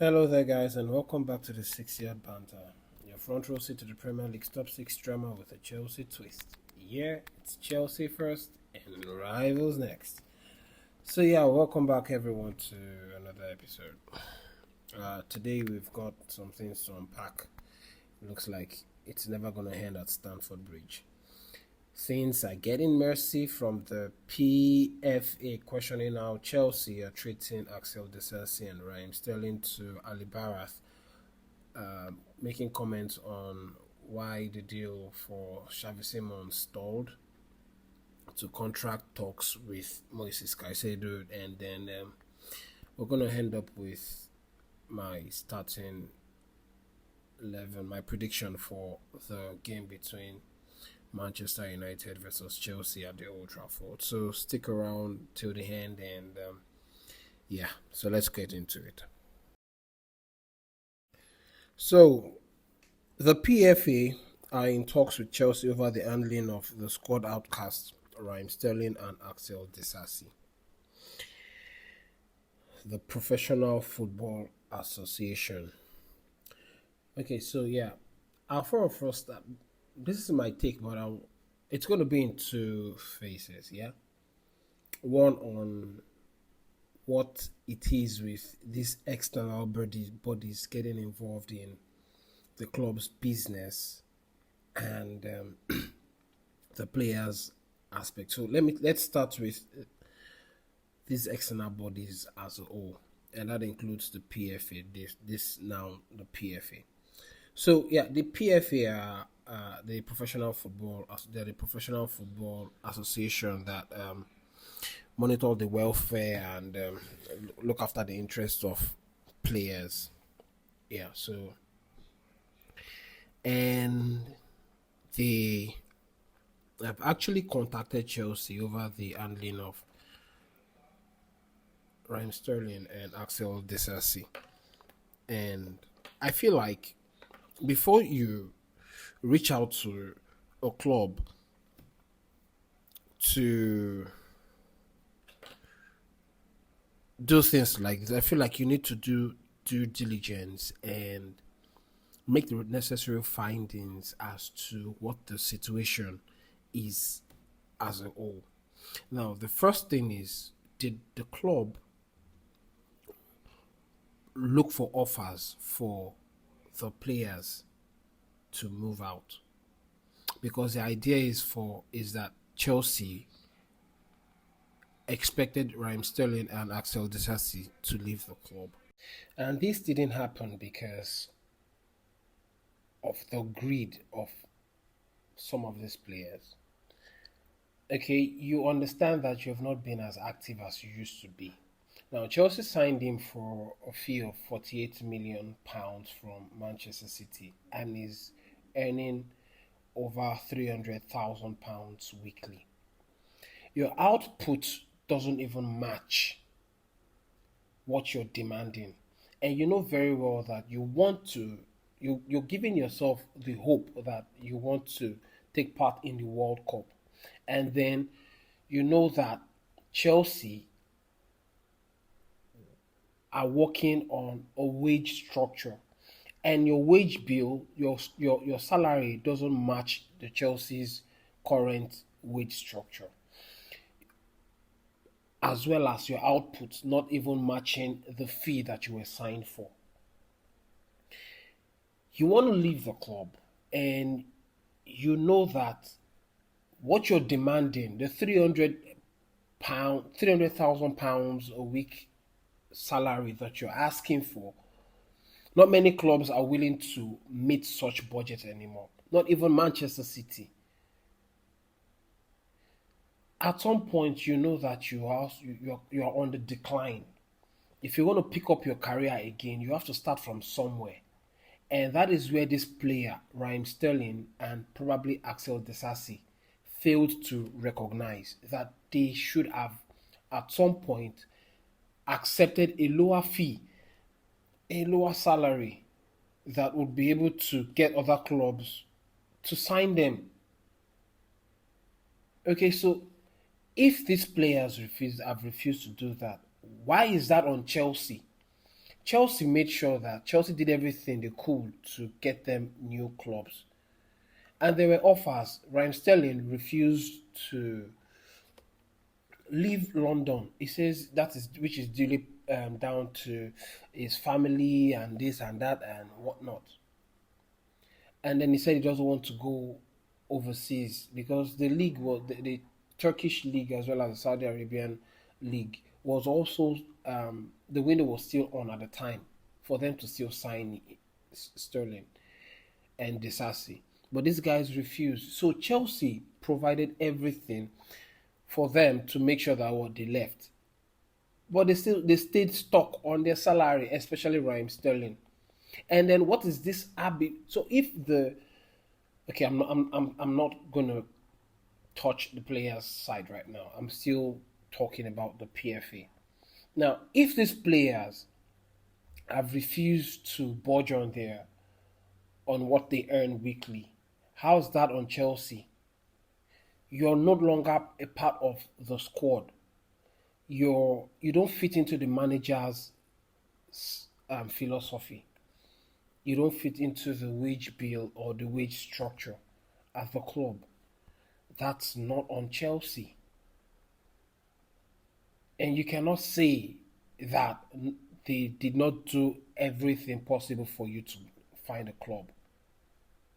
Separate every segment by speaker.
Speaker 1: Hello there, guys, and welcome back to the 6 Yard Banter, your front row seat to the Premier League's top six drama with a Chelsea twist. Yeah, it's Chelsea first and rivals next. So, yeah, welcome back, everyone, to another episode. Today, we've got some things to unpack. It looks like it's never going to end at Stamford Bridge. Things are getting mercy from the PFA questioning how Chelsea are treating Axel Disasi and Raheem Sterling to Ali Barath, making comments on why the deal for Xavi Simons stalled to contract talks with Moises Caicedo, and then we're going to end up with my starting 11, my prediction for the game between Manchester United versus Chelsea at the Old Trafford. So stick around till the end, and so let's get into it. So the PFA are in talks with Chelsea over the handling of the squad outcasts Raheem Sterling and Axel Disasi. The Professional Football Association. Okay, so I'll first. This is my take, but it's going to be in two phases. Yeah, one on what it is with these external bodies getting involved in the club's business and the players aspect. So let's start with these external bodies as a whole, and that includes the PFA. This now the PFA. So the PFA are they're the professional football association that monitor the welfare and look after the interests of players. Yeah, so and they have actually contacted Chelsea over the handling of Raheem Sterling and Axel Disasi, and I feel like before you reach out to a club to do things like this, I feel like you need to do due diligence and make the necessary findings as to what the situation is as a whole. Now, the first thing is, did the club look for offers for the players to move out? Because the idea is that Chelsea expected Raheem Sterling and Axel Disasi to leave the club. And this didn't happen because of the greed of some of these players. Okay, you understand that you have not been as active as you used to be. Now, Chelsea signed him for a fee of £48 million from Manchester City and is earning over £300,000 weekly. Your output doesn't even match what you're demanding. And you know very well that you're giving yourself the hope that you want to take part in the World Cup. And then you know that Chelsea are working on a wage structure, and your wage bill, your salary doesn't match the Chelsea's current wage structure, as well as your output not even matching the fee that you were signed for. You want to leave the club, and you know that what you're demanding, the £300,000 a week salary that you're asking for, not many clubs are willing to meet such budget anymore. Not even Manchester City. At some point, you know that you are on the decline. If you want to pick up your career again, you have to start from somewhere. And that is where this player, Raheem Sterling and probably Axel Disasi, failed to recognize that they should have, at some point, accepted a lower fee, a lower salary that would be able to get other clubs to sign them. Okay, so if these players have refused to do that, why is that on Chelsea Chelsea did everything they could to get them new clubs. And there were offers. Raheem Sterling refused to leave London. He says that is which is duly down to his family and this and that and whatnot. And then he said he doesn't want to go overseas because the league was the Turkish league as well as the Saudi Arabian league was also the window was still on at the time for them to still sign Sterling and Disasi. But these guys refused. So Chelsea provided everything for them to make sure that what they left. But they stayed stuck on their salary, especially Raheem Sterling. And then what is this habit? So if the okay, I'm not gonna touch the players' side right now. I'm still talking about the PFA. Now, if these players have refused to budge on what they earn weekly, how's that on Chelsea? You're no longer a part of the squad. You don't fit into the manager's philosophy. You don't fit into the wage bill or the wage structure at the club. That's not on Chelsea. And you cannot say that they did not do everything possible for you to find a club.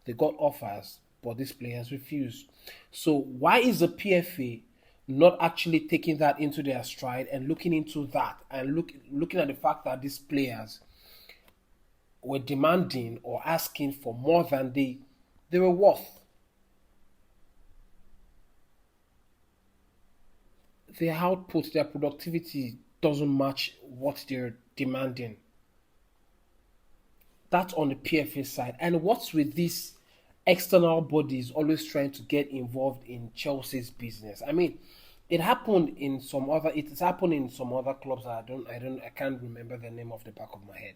Speaker 1: They got offers, but these players refused. So why is the PFA not actually taking that into their stride and looking into that and looking at the fact that these players were demanding or asking for more than they were worth? Their output, their productivity doesn't match what they're demanding. That's on the PFA side. And what's with these external bodies always trying to get involved in Chelsea's business? I mean, it's happened in some other clubs that I can't remember the name off the back of my head.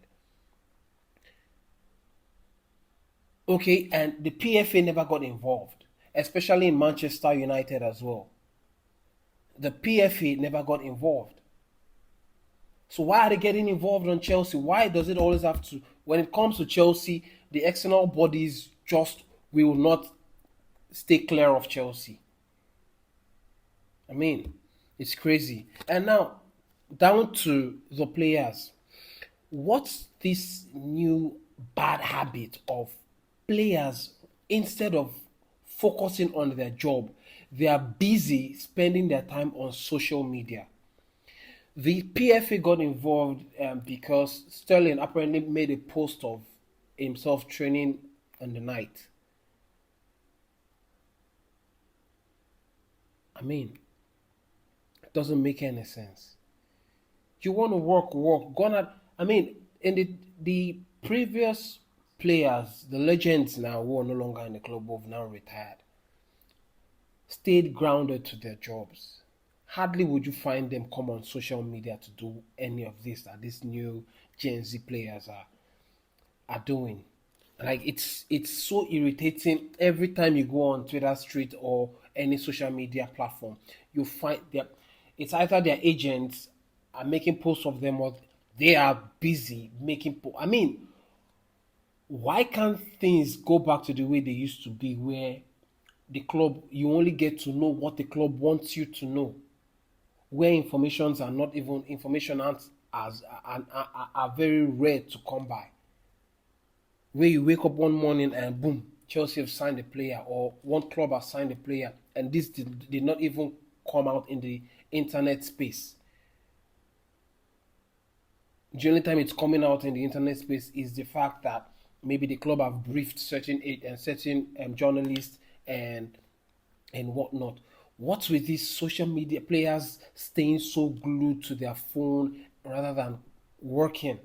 Speaker 1: Okay, and the PFA never got involved, especially in Manchester United as well. The PFA never got involved. So why are they getting involved on Chelsea? Why does it always have to, when it comes to Chelsea, the external bodies just will not stay clear of Chelsea? I mean, it's crazy. And now, down to the players. What's this new bad habit of players, instead of focusing on their job, they are busy spending their time on social media? The PFA got involved because Sterling apparently made a post of himself training on the night. I mean, it doesn't make any sense. You want to work. Gonna, I mean, in the previous players, the legends now who are no longer in the club, who have now retired, stayed grounded to their jobs. Hardly would you find them come on social media to do any of this that these new Gen Z players are doing. Like it's so irritating every time you go on Twitter Street or any social media platform. You find that it's either their agents are making posts of them or they are busy making posts. I mean, why can't things go back to the way they used to be, where the club you only get to know what the club wants you to know, where informations are not even information aren't as are very rare to come by, where you wake up one morning and boom, Chelsea have signed a player or one club has signed a player, and this did not even come out in the internet space. The only time it's coming out in the internet space is the fact that maybe the club have briefed certain journalists and whatnot. What's with these social media players staying so glued to their phone rather than working?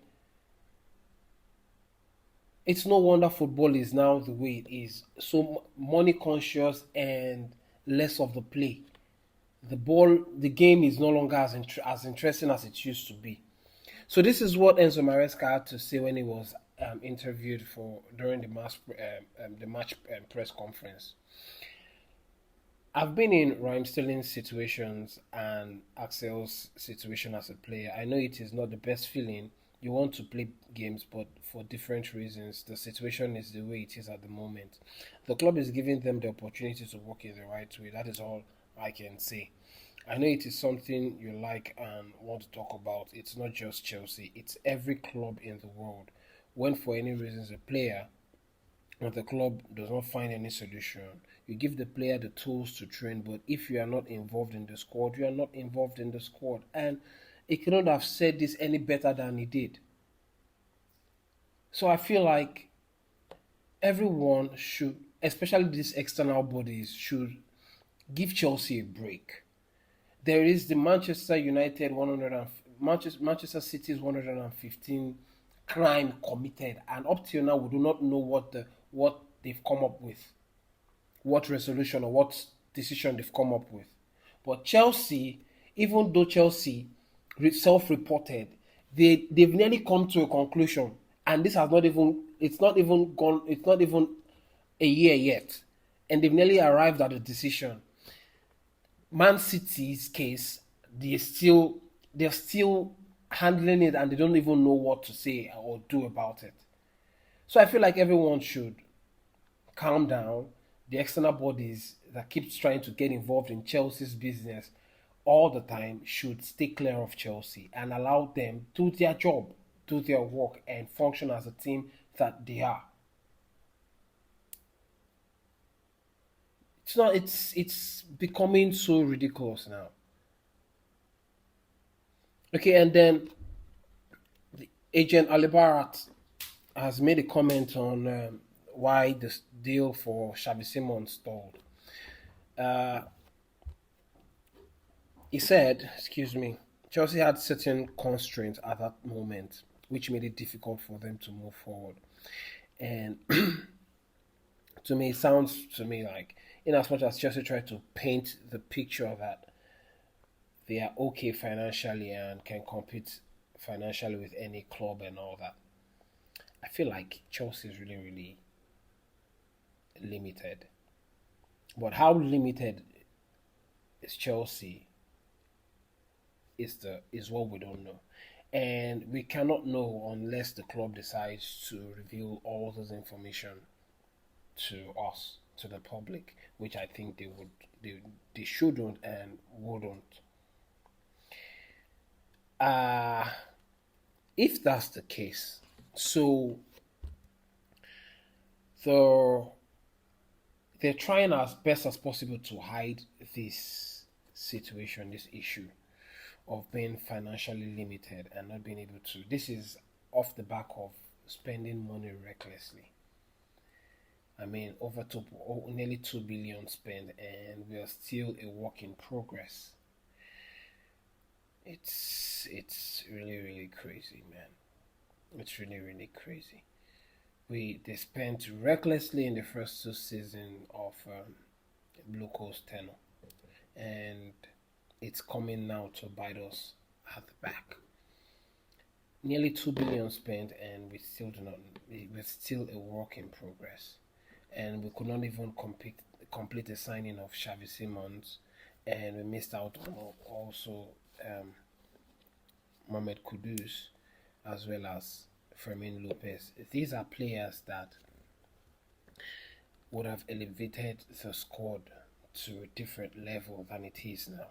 Speaker 1: It's no wonder football is now the way it is. So money conscious and less of the play. The game is no longer as interesting as it used to be. So this is what Enzo Maresca had to say when he was interviewed for during the match press conference. I've been in Raheem Sterling's situations and Axel's situation as a player. I know it is not the best feeling. you want to play games, but for different reasons. The situation is the way it is at the moment. The club is giving them the opportunity to work in the right way. That is all I can say. I know it is something you like and want to talk about. It's not just Chelsea, it's every club in the world. When, for any reasons, a player or the club does not find any solution, you give the player the tools to train. But if you are not involved in the squad, you are not involved in the squad. And he couldn't have said this any better than he did. So I feel like everyone should, especially these external bodies, should give Chelsea a break. There is the Manchester United 100 and Manchester City's 115 crime committed, and up till now we do not know what they've come up with, what resolution or what decision they've come up with. But Chelsea, even though Chelsea self-reported, they've nearly come to a conclusion, and this has not even it's not even a year yet, and they've nearly arrived at a decision. Man City's case, they're still handling it, and they don't even know what to say or do about it. So I feel like everyone should calm down. The external bodies that keeps trying to get involved in Chelsea's business all the time should stay clear of Chelsea and allow them do their job, do their work, and function as a team that they are. It's not. It's becoming so ridiculous now. Okay, and then Agent Alibarat has made a comment on why this deal for Xavi Simons stalled. Uh, he said, excuse me, Chelsea had certain constraints at that moment, which made it difficult for them to move forward. And to me, it sounds to me like, in as much as Chelsea tried to paint the picture that they are okay financially and can compete financially with any club and all that, I feel like Chelsea is really, really limited. But how limited is Chelsea is what we don't know. And we cannot know unless the club decides to reveal all this information to us, to the public, which I think they shouldn't and wouldn't. Uh if that's the case, so the they're trying as best as possible to hide this situation, this issue of being financially limited and not being able to. This is off the back of spending money recklessly. I mean, nearly 2 billion spent, and we are still a work in progress. It's really really crazy, man. It's really really crazy. They spent recklessly in the first two seasons of Blue Coast tenure, and it's coming now to bite us at the back. Nearly 2 billion spent, and we still do not. We're still a work in progress, and we could not even complete the signing of Xavi Simons, and we missed out on also Mohamed Kudus as well as Fermin Lopez. These are players that would have elevated the squad to a different level than it is now.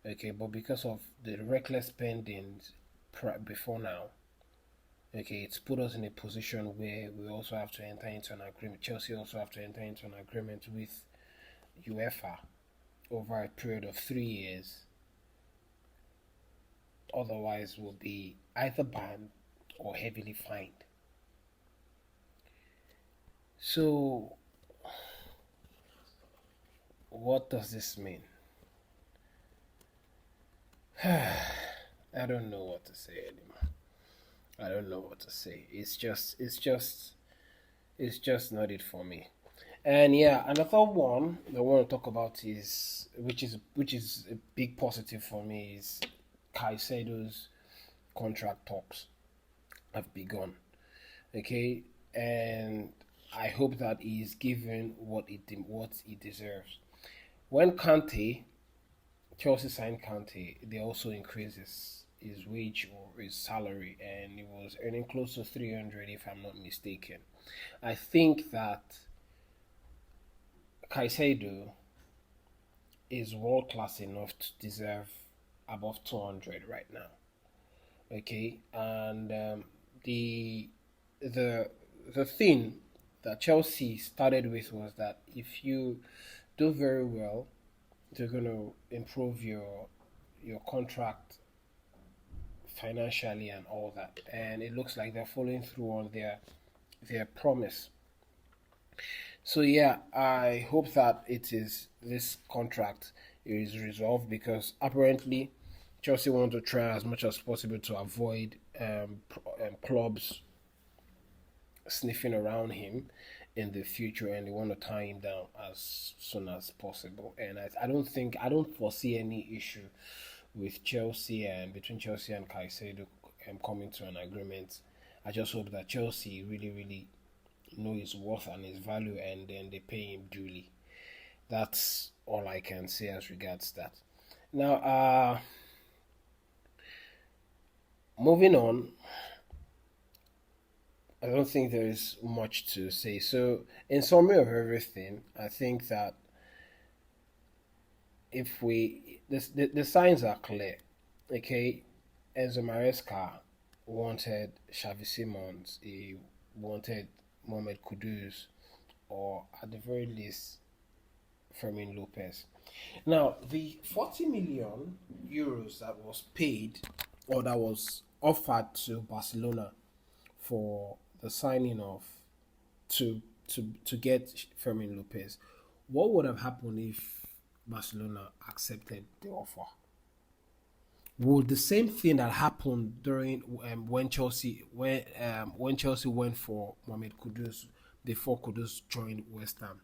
Speaker 1: Okay, but because of the reckless spending before now, okay, it's put us in a position where we also have to enter into an agreement. Chelsea also have to enter into an agreement with UEFA over a period of 3 years. Otherwise, we'll be either banned or heavily fined. So, what does this mean? I don't know what to say anymore. I don't know what to say. It's just not it for me. And yeah, another one I want to talk about is which is a big positive for me is Caicedo's contract talks have begun. Okay, and I hope that he is given what he deserves. When Chelsea signed Kante, they also increased his wage or his salary, and he was earning close to 300 if I'm not mistaken. I think that Caicedo is world class enough to deserve above 200 right now. Okay, and the the the thing that Chelsea started with was that if you do very well, they're going to improve your contract financially and all that. And it looks like they're following through on their promise. So yeah, I hope that it is this contract is resolved because apparently Chelsea want to try as much as possible to avoid clubs sniffing around him in the future, and they want to tie him down as soon as possible. And I don't foresee any issue with Chelsea and between Chelsea and Caicedo coming to an agreement. I just hope that Chelsea really know his worth and his value, and then they pay him duly. That's all I can say as regards that. Now, moving on, I don't think there is much to say. So, in summary of everything, I think that if the signs are clear, okay, Enzo Maresca wanted Xavi Simons, he wanted Mohamed Kudus, or at the very least, Fermin Lopez. Now, the 40 million euros that was paid or that was offered to Barcelona for the signing of to get Fermin Lopez, what would have happened if Barcelona accepted the offer? Would the same thing that happened during when Chelsea went for Mohamed Kudus before Kudus joined West Ham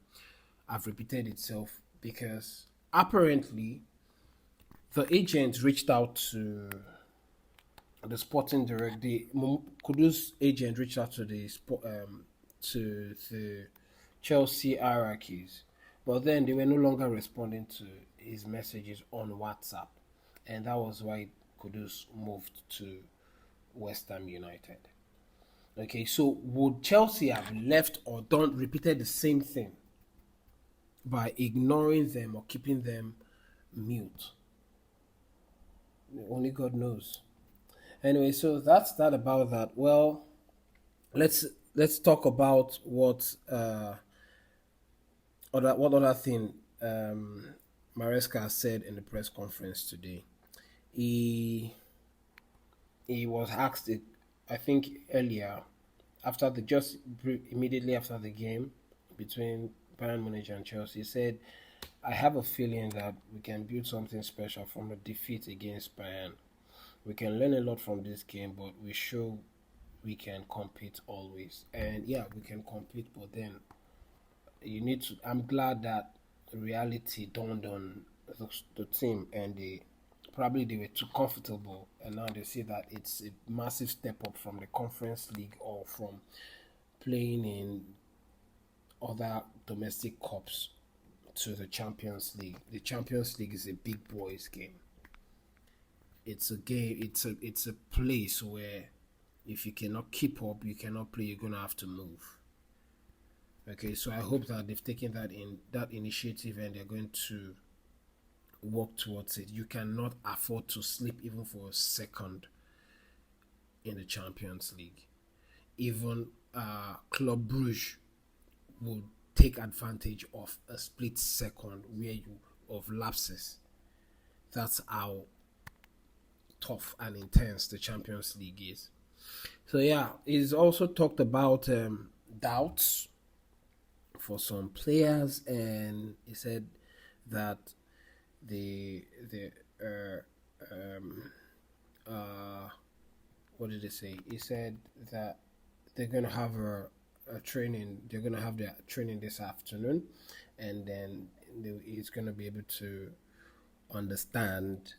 Speaker 1: have repeated itself? Because apparently the agent reached out to the sporting direct the Kudus agent reached out to the Chelsea hierarchies, but then they were no longer responding to his messages on WhatsApp, and that was why Kudus moved to West Ham United. Okay, so would Chelsea have left or done repeated the same thing by ignoring them or keeping them mute? Only God knows. Anyway, so that's that about that. Well, let's talk about what other thing Maresca said in the press conference today. He was asked, I think earlier, after the just immediately after the game between Bayern Munich and Chelsea, he said, "I have a feeling that we can build something special from a defeat against Bayern. We can learn a lot from this game, but we show we can compete always." And yeah, we can compete, but then you need to. I'm glad that reality dawned on the team, and they were too comfortable, and now they see that it's a massive step up from the Conference League or from playing in other domestic cups to the Champions League. The Champions League is a big boys game. It's a game. It's a place where if you cannot keep up, you cannot play. You're gonna have to move. Okay, so I hope that they've taken that initiative and they're going to work towards it. You cannot afford to sleep even for a second in the Champions League. Even Club Brugge will take advantage of a split second of lapses. That's how tough and intense the Champions League is. So yeah, he's also talked about doubts for some players, and he said that what did he say? He said that they're gonna have a training. They're gonna have their training this afternoon, and then he's gonna be able to understand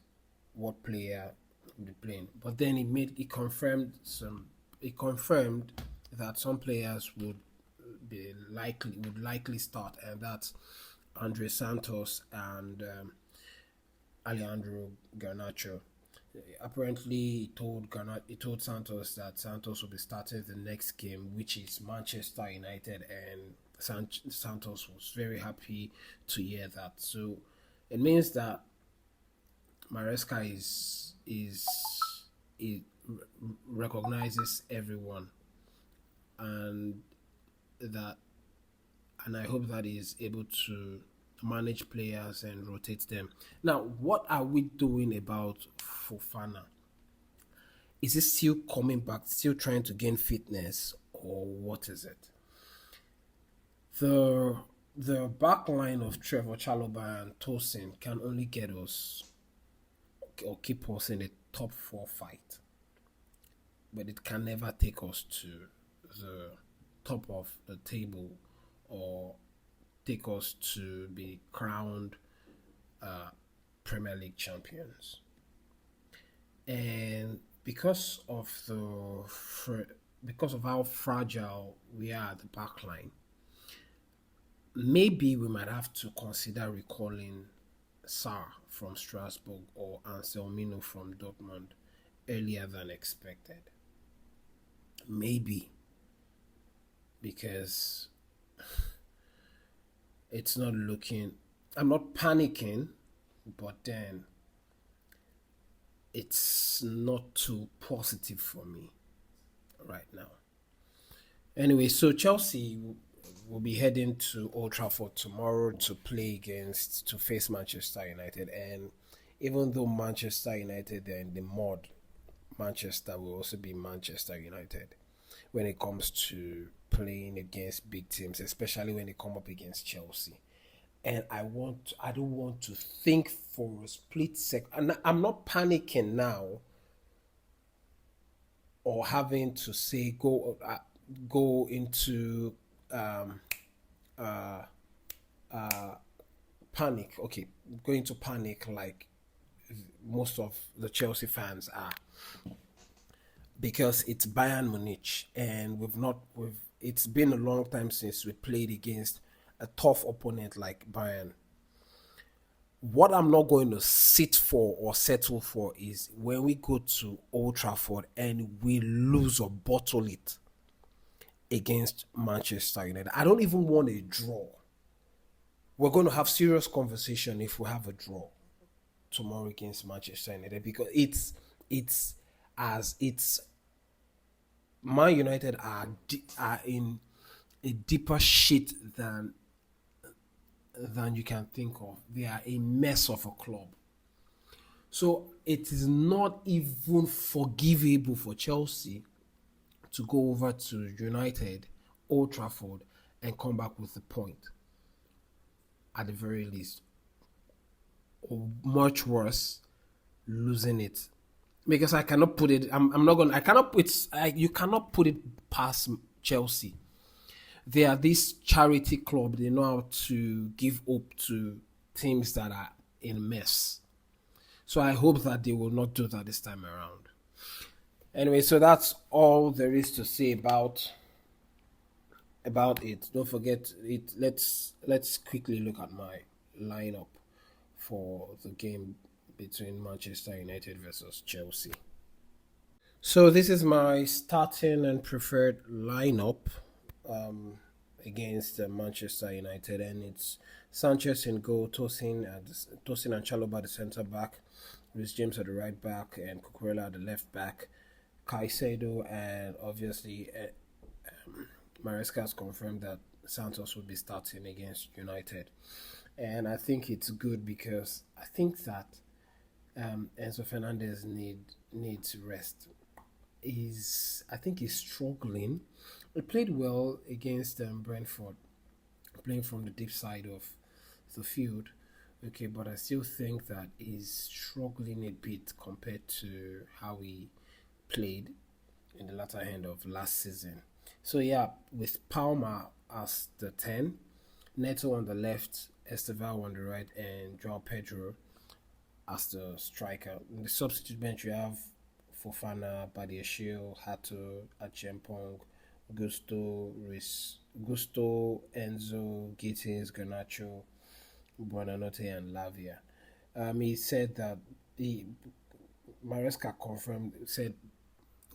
Speaker 1: what player will be playing. But then he confirmed that some players would likely start, and that's Andre Santos and Alejandro Garnacho. Apparently, he told Santos that Santos will be starting the next game, which is Manchester United, and Santos was very happy to hear that. So it means that Maresca is recognizes everyone, and that and I hope that he's able to manage players and rotate them. Now, what are we doing about Fofana? Is he still coming back, still trying to gain fitness, or what is it? The the back line of Trevor Chalobah and Tosin can only get us or keep us in a top four fight, but it can never take us to the top of the table or take us to be crowned Premier League champions. And because of how fragile we are at the back line, maybe we might have to consider recalling Sarr from Strasbourg or Anselmino from Dortmund earlier than expected. Maybe because it's not looking. I'm not panicking, but then it's not too positive for me right now. Anyway, so Chelsea will be heading to Old Trafford tomorrow to face Manchester United, and even though Manchester United are in the mud, Manchester will also be Manchester United when it comes to playing against big teams, especially when they come up against Chelsea. And I don't want to think for a split second. And I'm not panicking now or having to say go into um, uh, panic. Okay, going to panic like most of the Chelsea fans are, because it's Bayern Munich, and we've it's been a long time since we played against a tough opponent like Bayern. What I'm not going to sit for or settle for is when we go to Old Trafford and we lose or bottle it against Manchester United. I don't even want a draw. We're going to have serious conversation if we have a draw tomorrow against Manchester United, because it's as it's Man United are in a deeper shit than you can think of. They are a mess of a club. So it is not even forgivable for Chelsea to go over to United, Old Trafford, and come back with a point at the very least. Or much worse, losing it. Because I cannot put it, I'm not going to, I cannot put, you cannot put it past Chelsea. They are this charity club. They know how to give hope to teams that are in a mess. So I hope that they will not do that this time around. Anyway, so that's all there is to say about it. Don't forget it. Let's quickly look at my lineup for the game between Manchester United versus Chelsea. So this is my starting and preferred lineup against Manchester United, and it's Sanchez in goal, Tosin and Chalobah at the centre back, Rhys James at the right back, and Cucurella at the left back, Caicedo, and obviously Maresca has confirmed that Santos will be starting against United. And I think it's good because I think that Enzo Fernandez needs rest. I think he's struggling. He played well against Brentford, playing from the deep side of the field. Okay, but I still think that he's struggling a bit compared to how he played in the latter end of last season. So yeah, with Palmer as the 10, Neto on the left, Estevao on the right, and Joao Pedro as the striker. In the substitute bench, you have Fofana, Badiashile, Hato, Achempong, Gusto, Enzo, Gittins, Garnacho, Buonanotte, and Lavia. He said that Maresca confirmed, said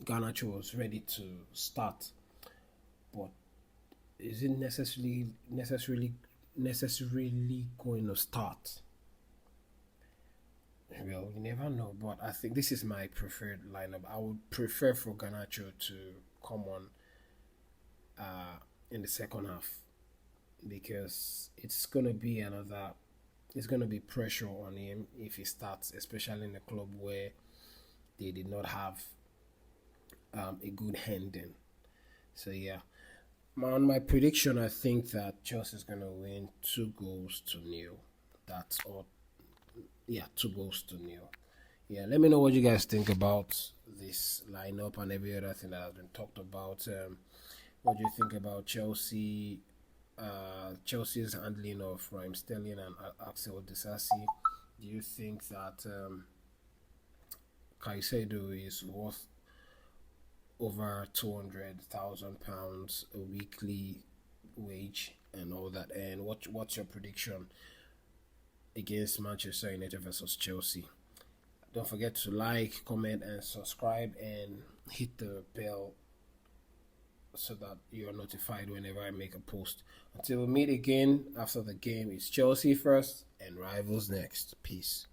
Speaker 1: Garnacho was ready to start, but is it necessarily going to start? Well, you never know, but I think this is my preferred lineup. I would prefer for Garnacho to come on in the second half because it's gonna be pressure on him if he starts, especially in a club where they did not have a good handing. So yeah, on my prediction, I think that Chelsea is gonna win 2 goals to nil. That's all. Yeah, 2 goals to nil. Yeah, let me know what you guys think about this lineup and every other thing that has been talked about. What do you think about Chelsea's handling of Raheem Sterling and Axel Disasi? Do you think that Caicedo is worth over £200,000 a weekly wage and all that? And what's your prediction against Manchester United versus Chelsea? Don't forget to like, comment, and subscribe, and hit the bell so that you're notified whenever I make a post. Until we meet again after the game, it's Chelsea first and rivals next. Peace.